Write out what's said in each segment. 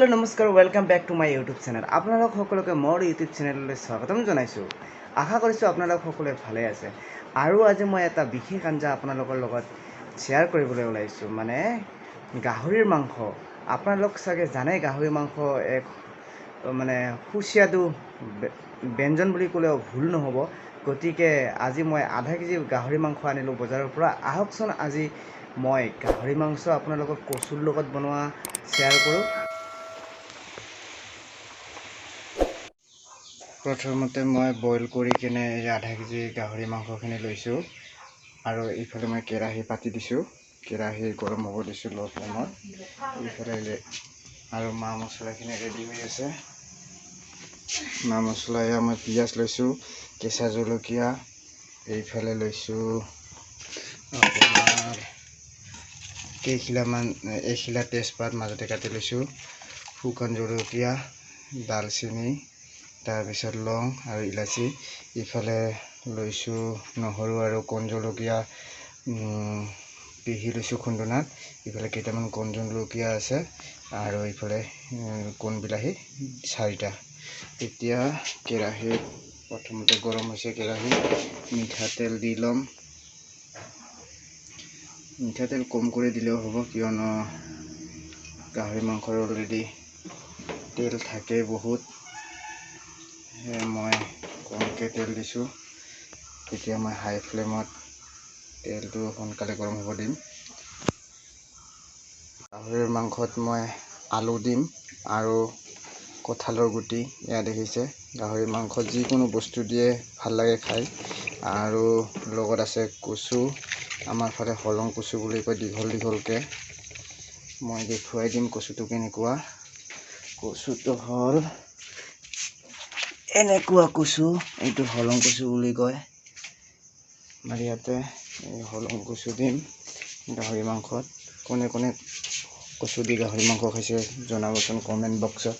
Hello नमस्कार welcome back to my YouTube channel आपनालोक सकलोके मोर यूट्यूब चैनलলৈ स्वागतम জনাইছো आशा কৰিছো আপোনালোক সকলোৱে ভালে আছে আৰু আজি মই এটা বিশেষ আঞ্জা আপোনালোকৰ লগত শেয়াৰ কৰিবলৈ ওলাইছো মানে গাহৰিৰ মাংস আপোনালোক চাগে জানে গাহৰি মাংস এক মানে সুস্বাদু ব্যঞ্জন বুলি ক'লেও ভুল নহব গতিকে আজি মই আধা কেজি গাহৰি মাংস আনিলো বজাৰৰ পৰা আহকচোন আজি মই গাহৰি মাংস আপোনালোকক কচুৰ লগত বনোৱা শেয়াৰ কৰো প্ৰথমতে মই বইল কৰি কিনে আধা কেজি গাহৰি মাংসখিনি লৈছো আৰু ইফালে মই কেৰাহী পাতি দিছো কেৰাহী গৰম হ'ব দিছো লো ফ্লেমত ইফালে আৰু মা মছলাখিনি ৰেডি হৈ আছে মা মছলা মই পিয়াজ লৈছো কেঁচা জলকীয়া এইফালে লৈছো আপোনাৰ কেইখিলামান এখিলা তেজপাত মাজতে কাটি লৈছো শুকান জলকীয়া দালচিনি তাৰপিছত লং আৰু ইলাচি ইফালে লৈছো নহৰু আৰু কণ জলকীয়া পিহি লৈছো খুন্দনাত ইফালে কেইটামান কণ জলকীয়া আছে আৰু ইফালে কণ বিলাহী 4টা এতিয়া কেৰাহী প্ৰথমতে গৰম হৈছে কেৰাহী মিঠাতেল দি লম মিঠাতেল কম কৰি দিলেও হ'ব কিয়নো গাহৰি মাংসৰ অলৰেডি তেল থাকে বহুত মই কমকে তেল দিছো এতিয়া মই হাই ফ্লেমত তেলটো সোনকালে গৰম হ'ব দিম গাহৰিৰ মাংসত মই আলু দিম আৰু কঁঠালৰ গুটি ইয়া দেখিছে গাহৰি মাংসত যিকোনো বস্তু দিয়ে ভাল লাগে খাই আৰু লগত আছে কচু আমাৰ ফালে হলং কচু বুলি কয় দীঘল দীঘলকে মই দেখুৱাই দিম কচুটো কেনেকুৱা কচুটো হল এনেকুৱা কচু এইটো হলং কচু বুলি কয় আমাৰ ইয়াতে হলং কচু দিম গাহৰি মাংসত কোনে কোনে কচু দি গাহৰি মাংস খাইছে জনাবচোন কমেন্ট বক্সত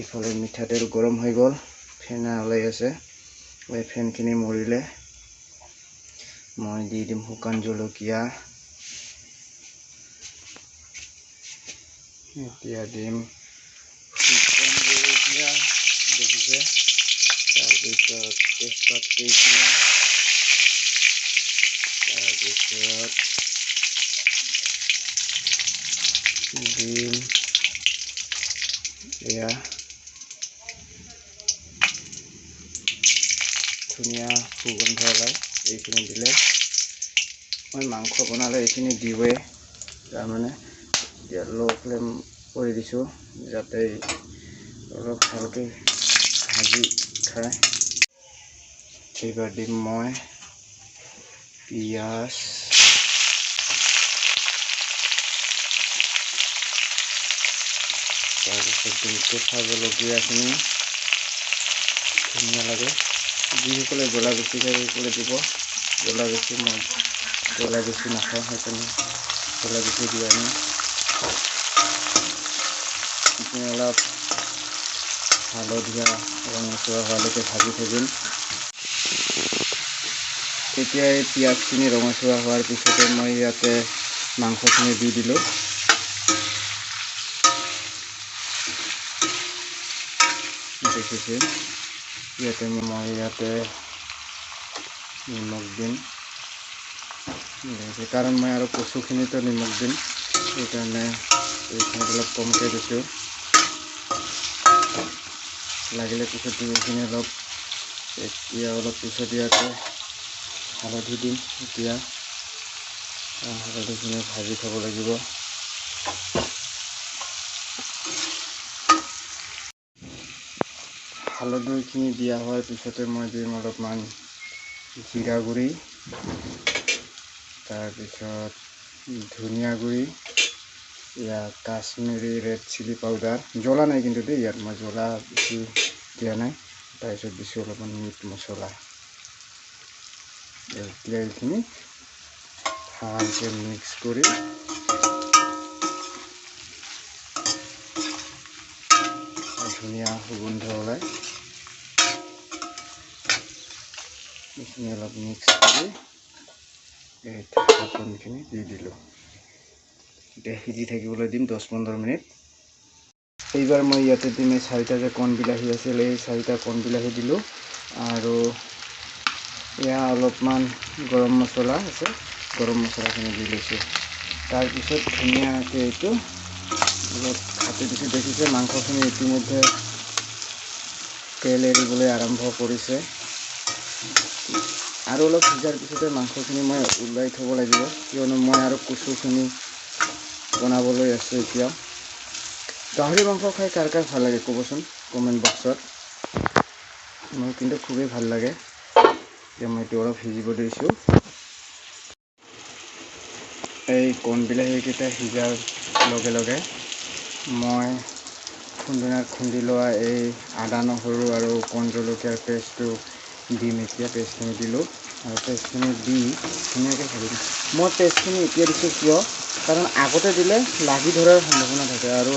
ইফালে মিঠাতেল গৰম হৈ গ'ল ফেনা ওলাই আছে এই ফেনখিনি মৰিলে মই দি দিম শুকান জলকীয়া এতিয়া দিম শুকান জলকীয়া দেখিছে তাৰপিছত তেজপাত কেইখিলা তাৰপিছত দিম এয়া ধুনীয়া সুগন্ধ ওলায় এইখিনি দিলে মই মাংস বনালে এইখিনি দিওঁৱে তাৰমানে এতিয়া লো ফ্লেম কৰি দিছোঁ যাতে অলপ ভালকৈ ভাজি খায় এইবাৰ দিম মই পিঁয়াজ তাৰপিছত দিম কেঁচা জলকীয়াখিনি ধুনীয়া লাগে যিসকলে জ্বলা বেছি খায় সেইসকলে দিব জ্বলা বেছি মই জ্বলা বেছি নাখাওঁ সেইকাৰণে জ্বলা বেছি দি আনি অলপ হালধীয়া ৰঙচুৱা হোৱালৈকে ভাজি থাকিম এতিয়া এই পিঁয়াজখিনি ৰঙচুৱা হোৱাৰ পিছতে মই ইয়াতে মাংসখিনি দি দিলোঁ দেখিছে ইয়াতে মই নিমখ দিম কাৰণ মই আৰু কচুখিনিতো নিমখ দিম সেইকাৰণে এইখিনি অলপ কমকৈ দিছোঁ লাগিলে পিছত এইখিনি অলপ এতিয়া অলপ পিছত ইয়াতে হালধি দিম এতিয়া হালধিখিনি ভাজি থ'ব লাগিব হালধিখিনি দিয়া হোৱাৰ পিছতে মই দিম অলপমান জিৰা গুড়ি তাৰপিছত ধনিয়া গুড়ি ইয়া কাশ্মীৰী ৰেড চিলি পাউডাৰ জ্বলা নাই কিন্তু দেই ইয়াত মই জ্বলা বেছি দিয়া নাই তাৰপিছত দিছোঁ অলপমান মিট মছলা এতিয়া এইখিনি ভালকৈ মিক্স কৰি ধুনীয়া সুগন্ধ ওলায় এইখিনি অলপ মিক্স কৰি এই ঢাকনখিনি দি দিলোঁ এতিয়া সিজি থাকিবলৈ দিম 10-15 মিনিট এইবাৰ মই ইয়াতে দিম এই 4টা যে কণ বিলাহী আছিল এই 4টা কণ বিলাহী দিলোঁ আৰু এয়া অলপমান গৰম মছলা আছে গৰম মছলাখিনি দি লৈছোঁ তাৰপিছত ধুনীয়াকৈ এইটো অলপ কাটি দিছোঁ দেখিছে মাংসখিনি ইতিমধ্যে তেল এৰিবলৈ আৰম্ভ কৰিছে আৰু অলপ সিজাৰ পিছতে মাংসখিনি মই ওলাই থ'ব লাগিব কিয়নো মই আৰু কচুখিনি বনাবলৈ আছোঁ এতিয়া গাহৰি মাংস খাই কাৰ কাৰ ভাল লাগে ক'বচোন কমেণ্ট বক্সত মোৰ কিন্তু খুবেই ভাল লাগে এতিয়া মই এইটো অলপ সিজিব দিছোঁ এই কণ বিলাহীকেইটা সিজাৰ লগে লগে মই খুন্দি লোৱা এই আদা নহৰু আৰু কণ জলকীয়াৰ পেষ্টটো দিম এতিয়া পেষ্টখিনি দিলোঁ আৰু পেষ্টখিনি দি ধুনীয়াকৈ ভাজি দিম মই পেষ্টখিনি এতিয়া দিছোঁ কিয় কাৰণ আগতে দিলে লাগি ধৰাৰ সম্ভাৱনা থাকে আৰু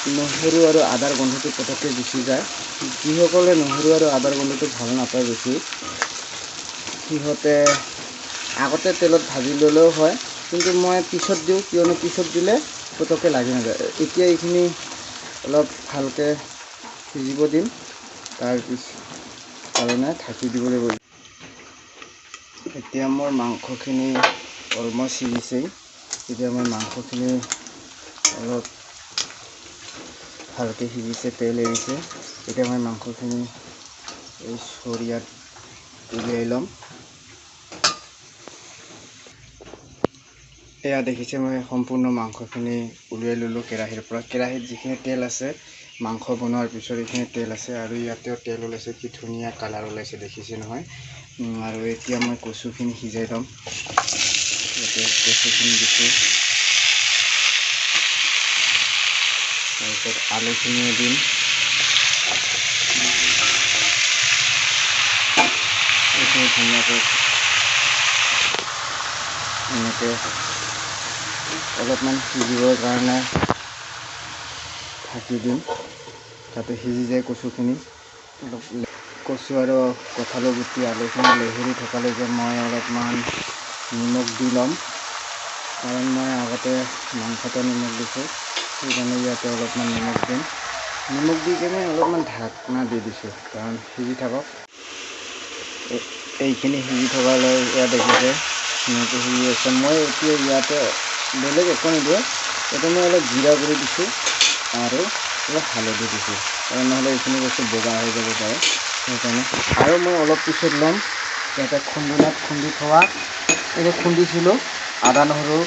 নহৰু আৰু আদাৰ গোন্ধটো পটককৈ গুচি যায় যিসকলে নহৰু আৰু আদাৰ গোন্ধটো ভাল নাপায় বেছি সিহঁতে আগতে তেলত ভাজি ল'লেও হয় কিন্তু মই পিছত দিওঁ কিয়নো পিছত দিলে পটককৈ লাগি নাযায় এতিয়া এইখিনি অলপ ভালকৈ সিজিব দিম তাৰপিছত কাৰণে ঢাকি দিব লাগিব এতিয়া মোৰ মাংসখিনি অলমষ্ট সিজিছেই এতিয়া মই মাংসখিনি অলপ ভালকৈ সিজিছে তেল এৰিছে এতিয়া মই মাংসখিনি এই চৰিয়াত উলিয়াই ল'ম এয়া দেখিছে মই সম্পূৰ্ণ মাংসখিনি উলিয়াই ল'লোঁ কেৰাহীৰ পৰা কেৰাহীত যিখিনি তেল আছে মাংস বনোৱাৰ পিছত এইখিনি তেল আছে আৰু ইয়াতেও তেল ওলাইছে কি ধুনীয়া কালাৰ ওলাইছে দেখিছে নহয় আৰু এতিয়া মই কচুখিনি সিজাই ল'ম ইয়াতে কচুখিনি দিছোঁ তাৰপিছত আলুখিনিও দিম এইখিনি ধুনীয়াকৈ এনেকৈ অলপমান সিজিবৰ কাৰণে ঢাকি দিম যাতে সিজি যায় কচুখিনি অলপ কচু আৰু কঁঠালৰ গুটি আলুখিনি লেহেৰি থকালৈকে মই অলপমান নিমখ দি ল'ম কাৰণ মই আগতে মাংসতে নিমখ দিছোঁ সেইকাৰণে ইয়াতে অলপমান নিমখ দিম নিমখ দি কিনে অলপমান ঢাকনা দি দিছোঁ কাৰণ সিজি থাকক এইখিনি সিজি থকালৈ ইয়াত দেখিছে ধুনীয়াকৈ সিজি আছে মই এতিয়া ইয়াতে বেলেগ একো নিদিওঁ ইয়াতে মই অলপ জিৰা গুড়ি দিছোঁ আৰু অলপ হালধি দিছোঁ কাৰণ নহ'লে এইখিনি বস্তু বগা হৈ যাব পাৰে সেইকাৰণে আৰু মই অলপ পিছত ল'ম ইয়াতে খুন্দি থোৱা এনেকৈ খুন্দিছিলোঁ আদা নহৰু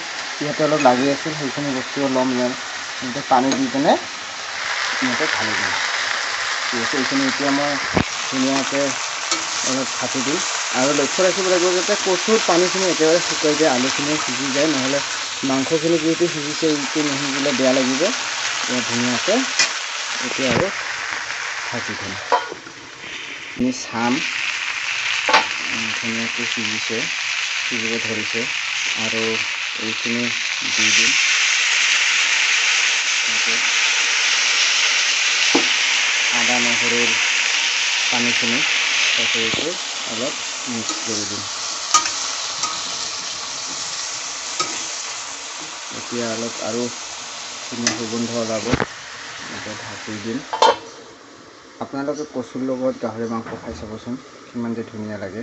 ইয়াতে অলপ লাগি আছিল সেইখিনি বস্তুও ল'ম ইয়াত এনেকৈ পানী দি কিনে এনেকৈ ঢালি দিম ঠিক আছে এইখিনি এতিয়া মই ধুনীয়াকৈ অলপ কাটি দিম আৰু লক্ষ্য ৰাখিব লাগিব যাতে কচুৰ পানীখিনি একেবাৰে শুকাই যায় আলুখিনি সিজি যায় নহ'লে মাংসখিনি যিহেতু সিজিছে ইটো নিসিজিলে বেয়া লাগিব ধুনীয়াকৈ এতিয়া আৰু ঢাকি দিম আমি চাম ধুনীয়াকৈ সিজিব ধৰিছে আৰু এইখিনি দি দিম আদা নহৰুৰ পানীখিনি তাতে অলপ মিক্স কৰি দিম এতিয়া অলপ আৰু ধুনীয়া সুগন্ধ ওলাব এতিয়া ঢাকি দিম আপোনালোকে কচুৰ লগত গাহৰি মাংস খাই চাবচোন কিমান যে ধুনীয়া লাগে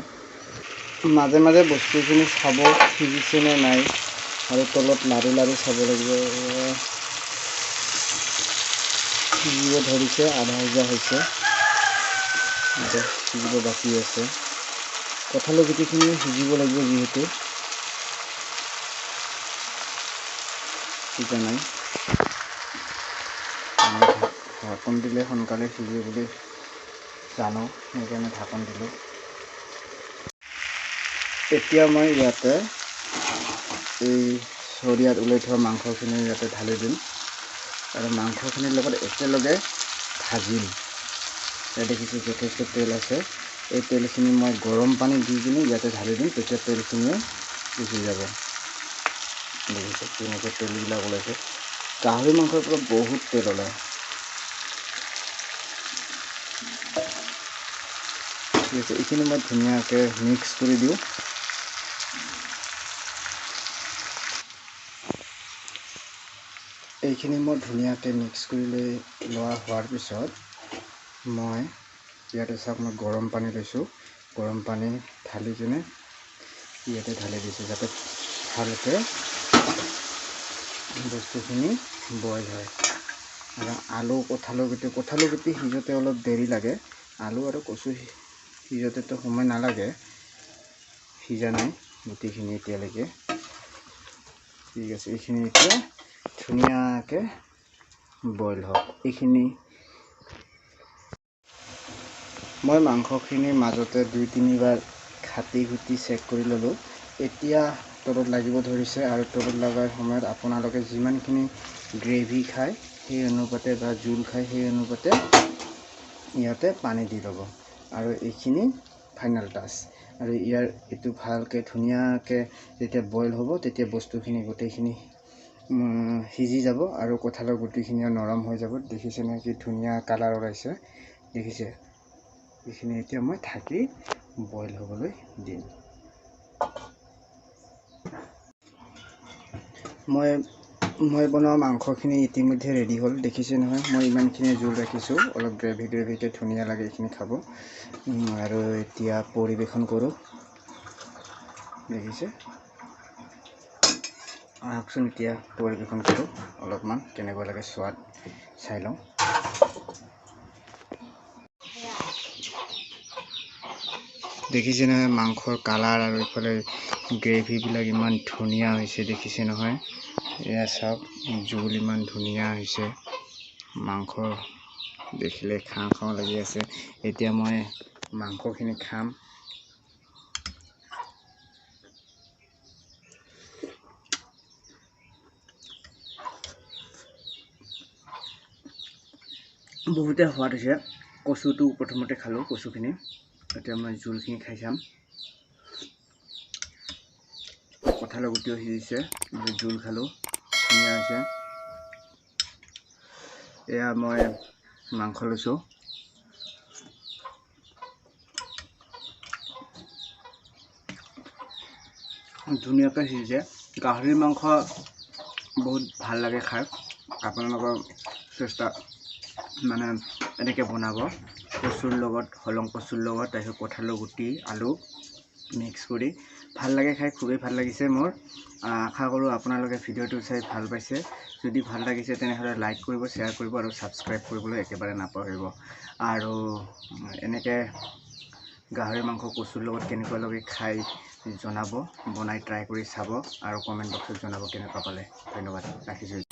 মাজে মাজে বস্তুখিনি চাব সিজিছেনে নাই আৰু তলত লাৰি লাৰি চাব লাগিব সিজিব ধৰিছে আধা সিজা হৈছে এতিয়া সিজিব বাকী আছে কঁঠালৰ গুটিখিনি সিজিব লাগিব যিহেতু সিজা নাই ঢাকন দিলে সোনকালে সিজে বুলি জানো সেইকাৰণে ঢাকন দিলোঁ এতিয়া মই ইয়াতে এই চৰিয়াত ওলাই থোৱা মাংসখিনি ইয়াতে ঢালি দিম আৰু মাংসখিনিৰ লগত একেলগে ভাজিম ইয়াত দেখিছোঁ যথেষ্ট তেল আছে এই তেলখিনি মই গৰম পানী দি কিনে ইয়াতে ঢালি দিম তেতিয়া তেলখিনিয়ে গুচি যাব দেখিছোঁ তেনেকৈ তেলবিলাক ওলাইছে গাহৰি মাংসৰ পৰা বহুত তেল ওলায় ঠিক আছে এইখিনি মই ধুনীয়াকৈ মিক্স কৰি দিওঁ এইখিনি মই ধুনীয়াকৈ মিক্স কৰি লোৱা হোৱাৰ পিছত মই ইয়াতে চাওক মই গৰম পানী লৈছোঁ। গৰম পানী ঢালি কিনে ইয়াতে ঢালি দিছোঁ যাতে ভালকৈ বস্তুখিনি বইল হয়। আৰু আলু কঁঠালৰ গুটি সিজোতে অলপ দেৰি লাগে। আলু আৰু কচু সিজোতেতো সময় নালাগে, সিজা নাই গুটিখিনি এতিয়ালৈকে। ঠিক আছে, এইখিনি এতিয়া ধুনীয়াকৈ বইল হওক। এইখিনি মই মাংসখিনিৰ মাজতে 2-3 বাৰ কাটি কুটি চেক কৰি ল'লোঁ। এতিয়া তলত লাগিব ধৰিছে, আৰু তলত লগাৰ সময়ত আপোনালোকে যিমানখিনি গ্ৰেভি খায় সেই অনুপাতে বা জোল খায় সেই অনুপাতে ইয়াতে পানী দি ল'ব। আৰু এইখিনি ফাইনেল টাচ। আৰু এইটো ভালকৈ ধুনীয়াকৈ যেতিয়া বইল হ'ব তেতিয়া বস্তুখিনি গোটেইখিনি সিজি যাব আৰু কঁঠালৰ গুটিখিনিও নৰম হৈ যাব। দেখিছেনে কি ধুনীয়া কালাৰ ওলাইছে, দেখিছে? এইখিনি এতিয়া মই ঢাকি বইল হ'বলৈ দিম। মই বনোৱা মাংসখিনি ইতিমধ্যে ৰেডি হ'ল, দেখিছে নহয়? মই ইমানখিনি জোল ৰাখিছোঁ, অলপ গ্ৰেভিকৈ ধুনীয়া লাগে এইখিনি খাব। আৰু এতিয়া পৰিৱেশন কৰোঁ, দেখিছে? আহকচোন এতিয়া পৰিৱেশন কৰোঁ, অলপমান কেনেকুৱা লাগে সোৱাদ চাই লওঁ। দেখিছে নহয় মাংসৰ কালাৰ আৰু ইফালে গ্ৰেভিবিলাক ইমান ধুনীয়া হৈছে, দেখিছে নহয়? এয়া চাওক, জোল ইমান ধুনীয়া হৈছে, মাংস দেখিলে খাওঁ খাওঁ লাগি আছে। এতিয়া মই মাংসখিনি খাম। বহুতে সোৱাদ হৈছে। কচুটো প্ৰথমতে খালোঁ, কচুখিনি। এতিয়া মই জোলখিনি খাই চাম। কঁঠালৰ গুটিও সিজিছে, জোল খালোঁ, ধুনীয়া হৈছে। এয়া মই মাংস লৈছোঁ। ধুনীয়াকৈ সিজিছে। গাহৰি মাংস বহুত ভাল লাগে খাই। আপোনালোকৰ এনেকৈ বনাব, কচুৰ লগত, হলং কচুৰ লগত, তাৰপিছত কঁঠালৰ গুটি, আলু মিক্স কৰি ভাল লাগে খাই, খুবেই ভাল লাগিছে মোৰ। আশা কৰোঁ আপোনালোকে ভিডিঅ'টো চাই ভাল পাইছে। যদি ভাল লাগিছে তেনেহ'লে লাইক কৰিব, শ্বেয়াৰ কৰিব আৰু ছাবস্ক্ৰাইব কৰিবলৈ একেবাৰে নাপাহৰিব। আৰু এনেকৈ গাহৰি মাংস কচুৰ লগত কেনেকুৱা লাগে খাই জনাব, বনাই ট্ৰাই কৰি চাব আৰু কমেণ্ট বক্সত জনাব কেনেকুৱা পালে। ধন্যবাদ, ৰাখিছোঁ।